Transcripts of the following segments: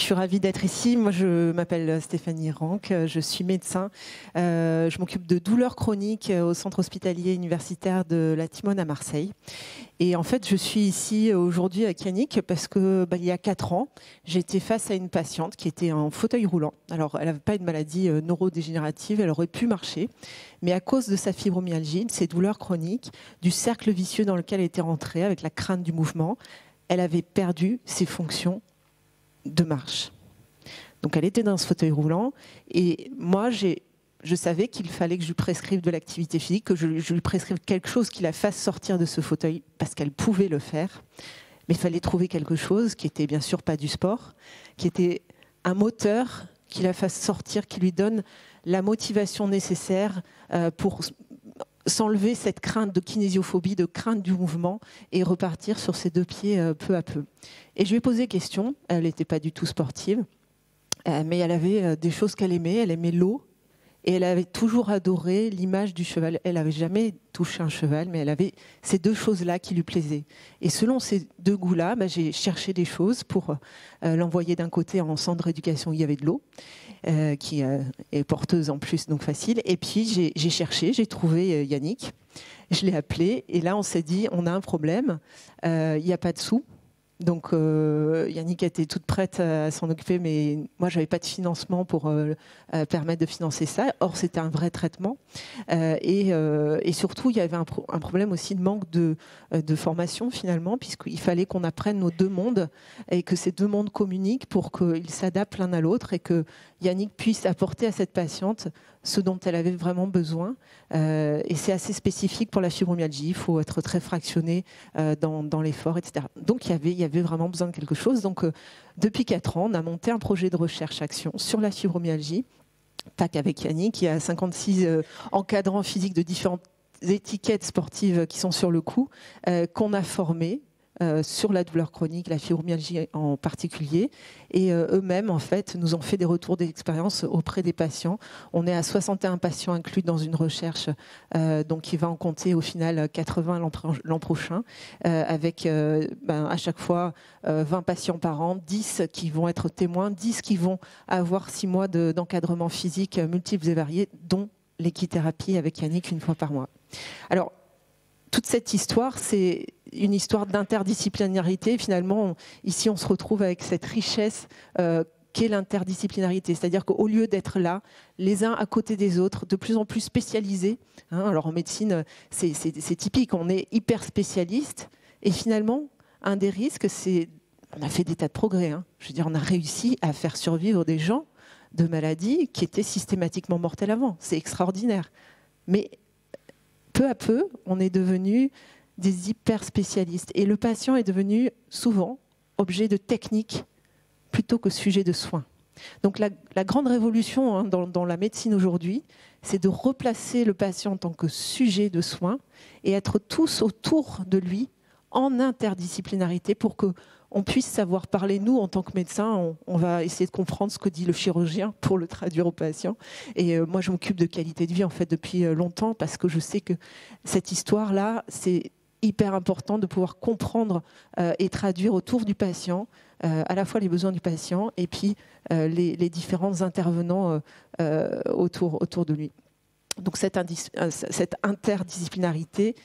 suis ravie d'être ici. Moi, je m'appelle Stéphanie Ranck, je suis médecin. Je m'occupe de douleurs chroniques au centre hospitalier universitaire de la Timone à Marseille. Et en fait, je suis ici aujourd'hui avec Yannick parce que il y a 4 ans, j'étais face à une patiente qui était en fauteuil roulant. Alors, elle n'avait pas une maladie neurodégénérative, elle aurait pu marcher. Mais à cause de sa fibromyalgie, de ses douleurs chroniques, du cercle vicieux dans lequel elle était rentrée avec la crainte du mouvement, elle avait perdu ses fonctions de marche. Donc elle était dans ce fauteuil roulant et moi je savais qu'il fallait que je lui prescrive de l'activité physique, que je lui prescrive quelque chose qui la fasse sortir de ce fauteuil parce qu'elle pouvait le faire. Mais il fallait trouver quelque chose qui était bien sûr pas du sport, qui était un moteur qui la fasse sortir, qui lui donne la motivation nécessaire pour s'enlever cette crainte de kinésiophobie, de crainte du mouvement et repartir sur ses 2 pieds peu à peu. Et je lui ai posé question, elle n'était pas du tout sportive, mais elle avait des choses qu'elle aimait, elle aimait l'eau et elle avait toujours adoré l'image du cheval. Elle n'avait jamais touché un cheval, mais elle avait ces 2 choses-là qui lui plaisaient. Et selon ces 2 goûts-là, j'ai cherché des choses pour l'envoyer d'un côté en centre d'éducation où il y avait de l'eau, qui est porteuse en plus, donc facile. Et puis j'ai cherché, j'ai trouvé Yannick, je l'ai appelé et là on s'est dit on a un problème, il n'y a pas de sous. Donc Yannick était toute prête à s'en occuper, mais moi j'avais pas de financement pour permettre de financer ça. Or c'était un vrai traitement et surtout il y avait un problème aussi de manque de formation finalement, puisqu'il fallait qu'on apprenne nos 2 mondes et que ces 2 mondes communiquent pour qu'ils s'adaptent l'un à l'autre et que Yannick puisse apporter à cette patiente ce dont elle avait vraiment besoin. Et c'est assez spécifique pour la fibromyalgie, il faut être très fractionné dans l'effort, etc. Donc il y avait vraiment besoin de quelque chose. Donc depuis 4 ans, on a monté un projet de recherche-action sur la fibromyalgie, pas qu'avec Yannick, il y a 56 encadrants physiques de différentes étiquettes sportives qui sont sur le coup, qu'on a formés sur la douleur chronique, la fibromyalgie en particulier, et eux-mêmes en fait nous ont fait des retours d'expérience auprès des patients. On est à 61 patients inclus dans une recherche, donc il va en compter au final 80 l'an prochain, avec à chaque fois 20 patients par an, 10 qui vont être témoins, 10 qui vont avoir 6 mois d'encadrement physique multiples et variés, dont l'équithérapie avec Yannick 1 fois par mois. Alors toute cette histoire, c'est une histoire d'interdisciplinarité. Finalement, ici, on se retrouve avec cette richesse qu'est l'interdisciplinarité. C'est-à-dire qu'au lieu d'être là, les uns à côté des autres, de plus en plus spécialisés, alors en médecine, c'est typique, on est hyper spécialiste. Et finalement, un des risques, c'est... On a fait des tas de progrès. Je veux dire, on a réussi à faire survivre des gens de maladies qui étaient systématiquement mortelles avant. C'est extraordinaire. Mais peu à peu, on est devenu des hyper spécialistes. Et le patient est devenu souvent objet de technique plutôt que sujet de soins. Donc la grande révolution dans la médecine aujourd'hui, c'est de replacer le patient en tant que sujet de soins et être tous autour de lui en interdisciplinarité pour qu'on puisse savoir parler. Nous, en tant que médecins, on va essayer de comprendre ce que dit le chirurgien pour le traduire au patient. Et moi, je m'occupe de qualité de vie en fait depuis longtemps parce que je sais que cette histoire-là, c'est hyper important de pouvoir comprendre et traduire autour du patient à la fois les besoins du patient et puis les différents intervenants autour de lui. Donc cette interdisciplinarité,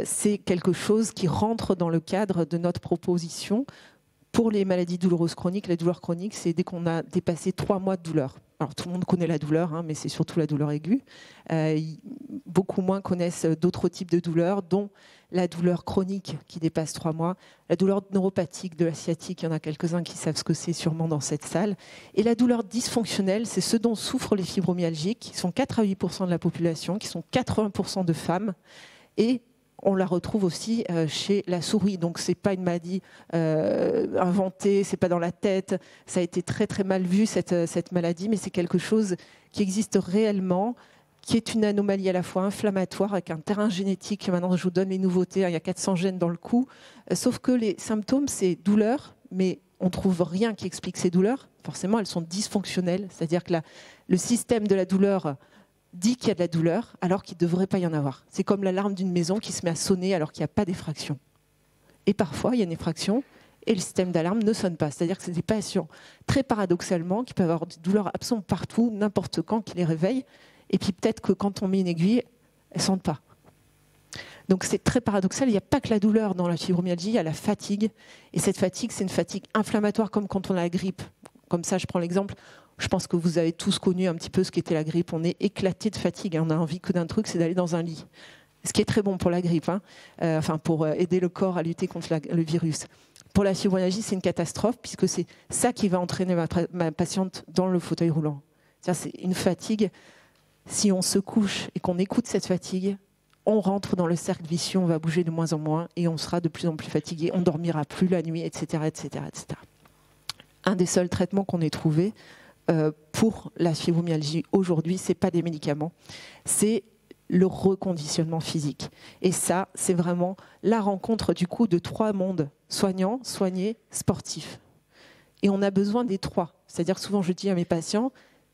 c'est quelque chose qui rentre dans le cadre de notre proposition pour les maladies douloureuses chroniques. La douleur chronique, c'est dès qu'on a dépassé 3 mois de douleur. Alors tout le monde connaît la douleur, mais c'est surtout la douleur aiguë. Beaucoup moins connaissent d'autres types de douleurs, dont la douleur chronique qui dépasse 3 mois, la douleur neuropathique de la sciatique, il y en a quelques-uns qui savent ce que c'est sûrement dans cette salle, et la douleur dysfonctionnelle, c'est ce dont souffrent les fibromyalgiques, qui sont 4 à 8% de la population, qui sont 80% de femmes, et on la retrouve aussi chez la souris. Donc c'est pas une maladie inventée, c'est pas dans la tête. Ça a été très très mal vu cette maladie, mais c'est quelque chose qui existe réellement, qui est une anomalie à la fois inflammatoire avec un terrain génétique. Maintenant, je vous donne les nouveautés. Il y a 400 gènes dans le cou. Sauf que les symptômes, c'est douleur, mais on trouve rien qui explique ces douleurs. Forcément, elles sont dysfonctionnelles. C'est-à-dire que le système de la douleur dit qu'il y a de la douleur alors qu'il ne devrait pas y en avoir. C'est comme l'alarme d'une maison qui se met à sonner alors qu'il n'y a pas d'effraction. Et parfois, il y a une effraction et le système d'alarme ne sonne pas. C'est-à-dire que c'est des patients, très paradoxalement, qui peuvent avoir des douleurs absentes partout, n'importe quand, qui les réveillent, et puis peut-être que quand on met une aiguille, elles ne sentent pas. Donc c'est très paradoxal, il n'y a pas que la douleur dans la fibromyalgie, il y a la fatigue, et cette fatigue, c'est une fatigue inflammatoire comme quand on a la grippe. Comme ça, je prends l'exemple, je pense que vous avez tous connu un petit peu ce qu'était la grippe, on est éclaté de fatigue, on a envie que d'un truc, c'est d'aller dans un lit. Ce qui est très bon pour la grippe, hein. Enfin pour aider le corps à lutter contre le virus. Pour la fibromyalgie, c'est une catastrophe, puisque c'est ça qui va entraîner ma patiente dans le fauteuil roulant. C'est une fatigue, si on se couche et qu'on écoute cette fatigue, on rentre dans le cercle vicieux, on va bouger de moins en moins et on sera de plus en plus fatigué, on ne dormira plus la nuit, etc., etc., etc. Un des seuls traitements qu'on ait trouvé pour la fibromyalgie aujourd'hui, ce n'est pas des médicaments, c'est le reconditionnement physique. Et ça, c'est vraiment la rencontre du coup de 3 mondes, soignants, soignés, sportifs. Et on a besoin des 3. C'est-à-dire souvent je dis à mes patients,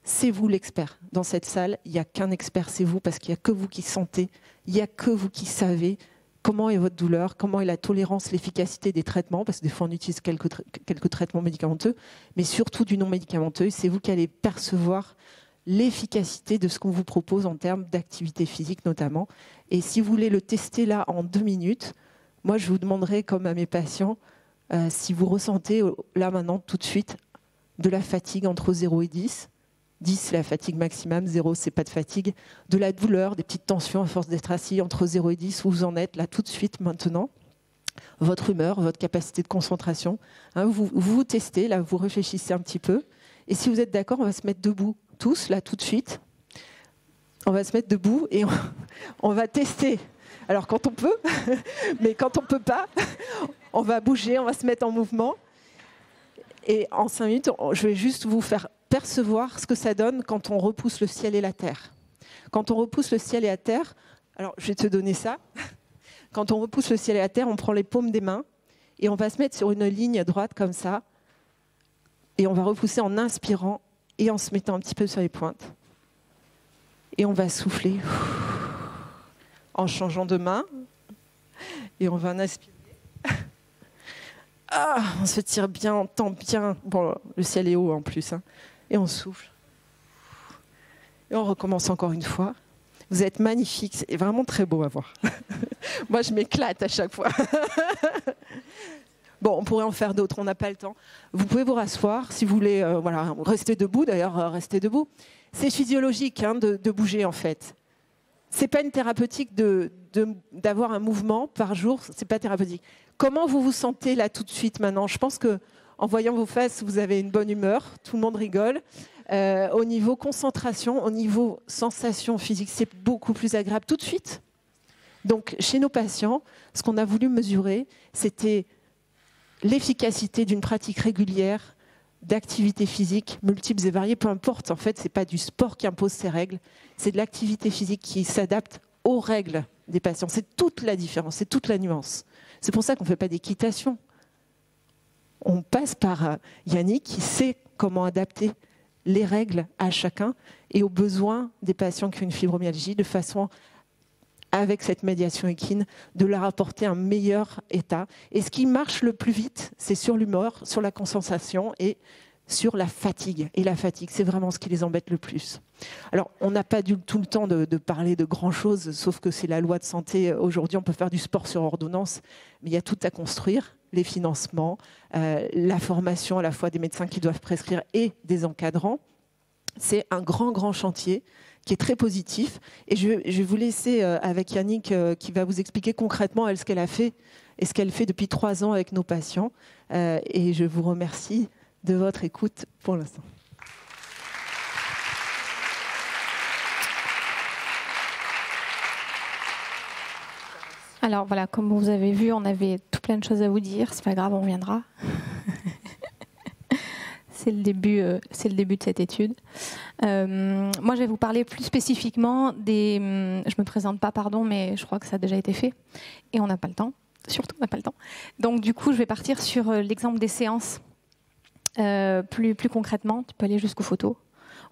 c'est vous l'expert. Dans cette salle, il n'y a qu'un expert, c'est vous, parce qu'il n'y a que vous qui sentez, il n'y a que vous qui savez comment est votre douleur, comment est la tolérance, l'efficacité des traitements, parce que des fois on utilise quelques traitements médicamenteux, mais surtout du non médicamenteux. C'est vous qui allez percevoir l'efficacité de ce qu'on vous propose en termes d'activité physique notamment. Et si vous voulez le tester là en 2 minutes, moi je vous demanderai, comme à mes patients, si vous ressentez là maintenant tout de suite de la fatigue entre 0 et 10. 10 c'est la fatigue maximum, 0 c'est pas de fatigue, de la douleur, des petites tensions à force d'être assis entre 0 et 10, où vous en êtes là tout de suite maintenant, votre humeur, votre capacité de concentration, hein, vous testez, là vous réfléchissez un petit peu, et si vous êtes d'accord, on va se mettre debout, tous là tout de suite, on va se mettre debout et on va tester, alors quand on peut, mais quand on peut pas, on va bouger, on va se mettre en mouvement, et en 5 minutes, je vais juste vous faire percevoir ce que ça donne quand on repousse le ciel et la terre. Quand on repousse le ciel et la terre, alors je vais te donner ça. Quand on repousse le ciel et la terre, on prend les paumes des mains et on va se mettre sur une ligne droite comme ça. Et on va repousser en inspirant et en se mettant un petit peu sur les pointes. Et on va souffler en changeant de main. Et on va en inspirer. Ah, on se tire bien, on tend bien. Bon, le ciel est haut en plus, hein. Et on souffle. Et on recommence encore une fois. Vous êtes magnifiques, c'est vraiment très beau à voir. Moi, je m'éclate à chaque fois. Bon, on pourrait en faire d'autres, on n'a pas le temps. Vous pouvez vous rasseoir si vous voulez, voilà, rester debout. D'ailleurs, rester debout. C'est physiologique hein, de bouger en fait. C'est pas une thérapeutique d'avoir un mouvement par jour. C'est pas thérapeutique. Comment vous vous sentez là tout de suite maintenant? Je pense que en voyant vos faces, vous avez une bonne humeur. Tout le monde rigole. Au niveau concentration, au niveau sensation physique, c'est beaucoup plus agréable tout de suite. Donc, chez nos patients, ce qu'on a voulu mesurer, c'était l'efficacité d'une pratique régulière d'activité physique multiples et variées, peu importe. En fait, ce n'est pas du sport qui impose ses règles, c'est de l'activité physique qui s'adapte aux règles des patients. C'est toute la différence, c'est toute la nuance. C'est pour ça qu'on ne fait pas d'équitation. On passe par Yannick qui sait comment adapter les règles à chacun et aux besoins des patients qui ont une fibromyalgie de façon, avec cette médiation équine, de leur apporter un meilleur état. Et ce qui marche le plus vite, c'est sur l'humeur, sur la concentration et sur la fatigue. Et la fatigue, c'est vraiment ce qui les embête le plus. Alors, on n'a pas tout le temps de parler de grand-chose, sauf que c'est la loi de santé. Aujourd'hui, on peut faire du sport sur ordonnance, mais il y a tout à construire. Les financements, la formation à la fois des médecins qui doivent prescrire et des encadrants. C'est un grand, grand chantier qui est très positif. Et je vais vous laisser avec Yannick qui va vous expliquer concrètement elle, ce qu'elle a fait et ce qu'elle fait depuis 3 ans avec nos patients. Et je vous remercie de votre écoute pour l'instant. Alors voilà, comme vous avez vu, on avait tout plein de choses à vous dire. C'est pas grave, on reviendra. C'est le début de cette étude. Moi, je vais vous parler plus spécifiquement des... Je me présente pas, pardon, mais je crois que ça a déjà été fait. Et on n'a pas le temps. Surtout, on n'a pas le temps. Donc, du coup, je vais partir sur l'exemple des séances. Plus concrètement, tu peux aller jusqu'aux photos.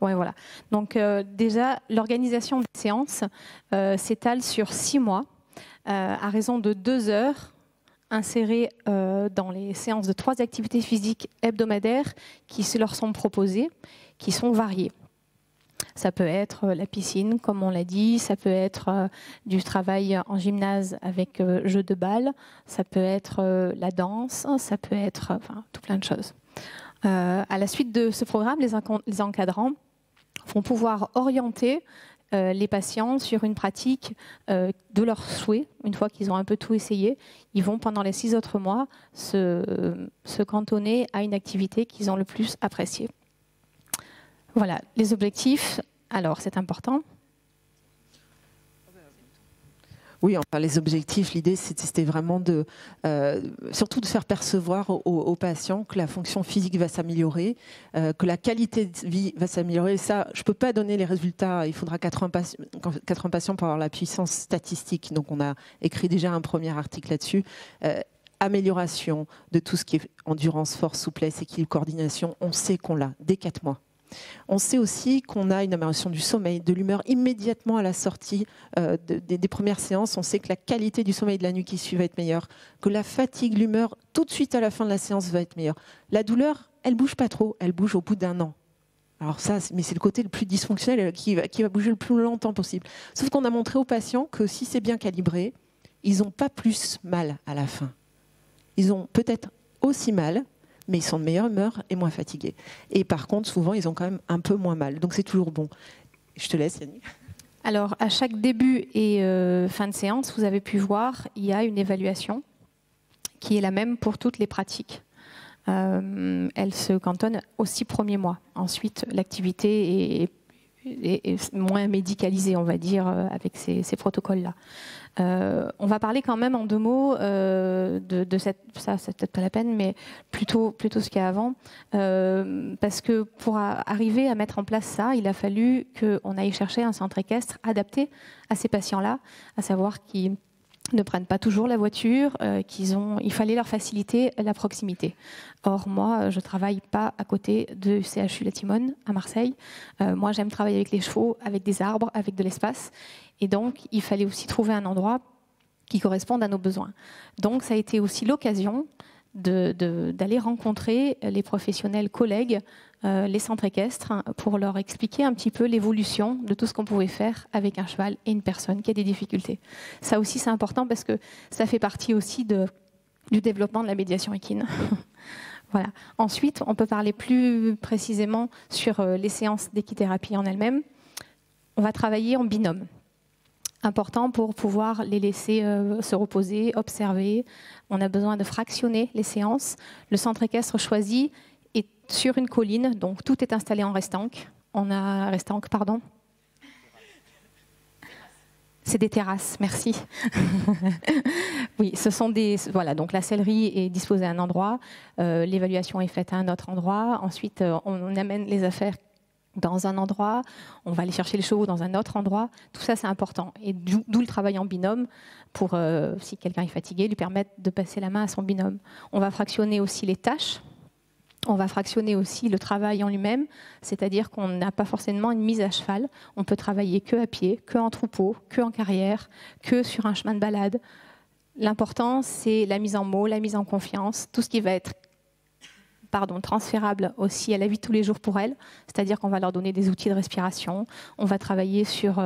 Ouais, voilà. Donc, déjà, l'organisation des séances s'étale sur 6 mois. À raison de 2 heures insérés dans les séances de 3 activités physiques hebdomadaires qui leur sont proposées, qui sont variées. Ça peut être la piscine, comme on l'a dit, ça peut être du travail en gymnase avec jeu de balle, ça peut être la danse, ça peut être tout plein de choses. À la suite de ce programme, les encadrants vont pouvoir orienter les patients sur une pratique de leur souhait. Une fois qu'ils ont un peu tout essayé, ils vont pendant les 6 autres mois se cantonner à une activité qu'ils ont le plus appréciée. Voilà, les objectifs, alors c'est important. Oui, enfin, les objectifs, l'idée c'était vraiment surtout de faire percevoir aux patients que la fonction physique va s'améliorer, que la qualité de vie va s'améliorer. Ça, je ne peux pas donner les résultats, il faudra 80 patients pour avoir la puissance statistique. Donc on a écrit déjà un premier article là-dessus. Amélioration de tout ce qui est endurance, force, souplesse, équilibre, coordination, on sait qu'on l'a dès 4 mois. On sait aussi qu'on a une amélioration du sommeil, de l'humeur immédiatement à la sortie des premières séances. On sait que la qualité du sommeil de la nuit qui suit va être meilleure, que la fatigue, l'humeur, tout de suite à la fin de la séance va être meilleure. La douleur, elle ne bouge pas trop, elle bouge au bout d'1 an. Alors ça, mais c'est le côté le plus dysfonctionnel qui va bouger le plus longtemps possible. Sauf qu'on a montré aux patients que si c'est bien calibré, ils n'ont pas plus mal à la fin. Ils ont peut-être aussi mal, mais ils sont de meilleure humeur et moins fatigués. Et par contre, souvent, ils ont quand même un peu moins mal. Donc c'est toujours bon. Je te laisse, Yannick. Alors, à chaque début et fin de séance, vous avez pu voir, il y a une évaluation qui est la même pour toutes les pratiques. Elle se cantonne aux 6 premiers mois. Ensuite, l'activité est moins médicalisée, on va dire, avec ces protocoles-là. On va parler quand même en 2 mots de cette... Ça, c'est peut-être pas la peine, mais plutôt ce qu'il y a avant. Parce que pour arriver à mettre en place ça, il a fallu qu'on aille chercher un centre équestre adapté à ces patients-là, à savoir qu'ils ne prennent pas toujours la voiture, il fallait leur faciliter la proximité. Or, moi, je ne travaille pas à côté de CHU La Timone, à Marseille. Moi, j'aime travailler avec les chevaux, avec des arbres, avec de l'espace. Et donc, il fallait aussi trouver un endroit qui corresponde à nos besoins. Donc, ça a été aussi l'occasion d'aller rencontrer les professionnels collègues, les centres équestres, pour leur expliquer un petit peu l'évolution de tout ce qu'on pouvait faire avec un cheval et une personne qui a des difficultés. Ça aussi, c'est important parce que ça fait partie aussi du développement de la médiation équine. Voilà. Ensuite, on peut parler plus précisément sur les séances d'équithérapie en elles-mêmes. On va travailler en binôme. Important pour pouvoir les laisser se reposer, observer. On a besoin de fractionner les séances. Le centre équestre choisi est sur une colline, donc tout est installé en restanque. Pardon. C'est des terrasses, merci. Oui, ce sont voilà, donc la sellerie est disposée à un endroit, l'évaluation est faite à un autre endroit. Ensuite, on amène les affaires dans un endroit, on va aller chercher les chevaux dans un autre endroit. Tout ça, c'est important. Et d'où le travail en binôme pour, si quelqu'un est fatigué, lui permettre de passer la main à son binôme. On va fractionner aussi les tâches. On va fractionner aussi le travail en lui-même, c'est-à-dire qu'on n'a pas forcément une mise à cheval. On peut travailler que à pied, que en troupeau, que en carrière, que sur un chemin de balade. L'important, c'est la mise en mots, la mise en confiance, tout ce qui va être transférable aussi à la vie de tous les jours pour elles, c'est-à-dire qu'on va leur donner des outils de respiration, on va travailler sur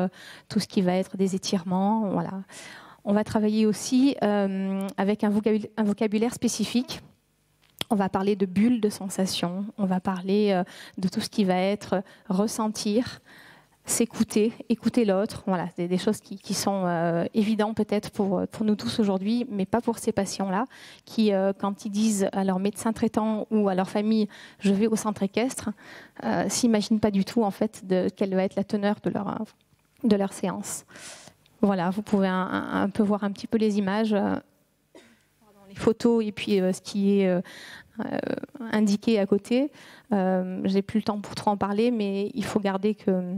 tout ce qui va être des étirements, voilà. On va travailler aussi avec un vocabulaire spécifique. On va parler de bulles de sensations, on va parler de tout ce qui va être ressentir, s'écouter, écouter l'autre. Voilà, c'est des choses qui sont évidentes peut-être pour nous tous aujourd'hui, mais pas pour ces patients-là, qui, quand ils disent à leur médecin traitant ou à leur famille « je vais au centre équestre », s'imaginent pas du tout en fait quelle va être la teneur de leur séance. Voilà, vous pouvez un peu voir un petit peu les images, les photos et puis ce qui est indiqué à côté. J'ai plus le temps pour trop en parler, mais il faut garder que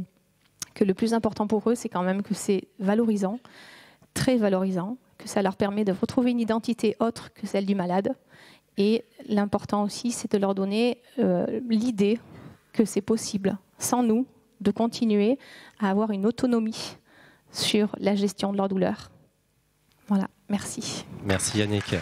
le plus important pour eux, c'est quand même que c'est valorisant, très valorisant, que ça leur permet de retrouver une identité autre que celle du malade. Et l'important aussi, c'est de leur donner l'idée que c'est possible, sans nous, de continuer à avoir une autonomie sur la gestion de leur douleur. Voilà, merci. Merci Yannick.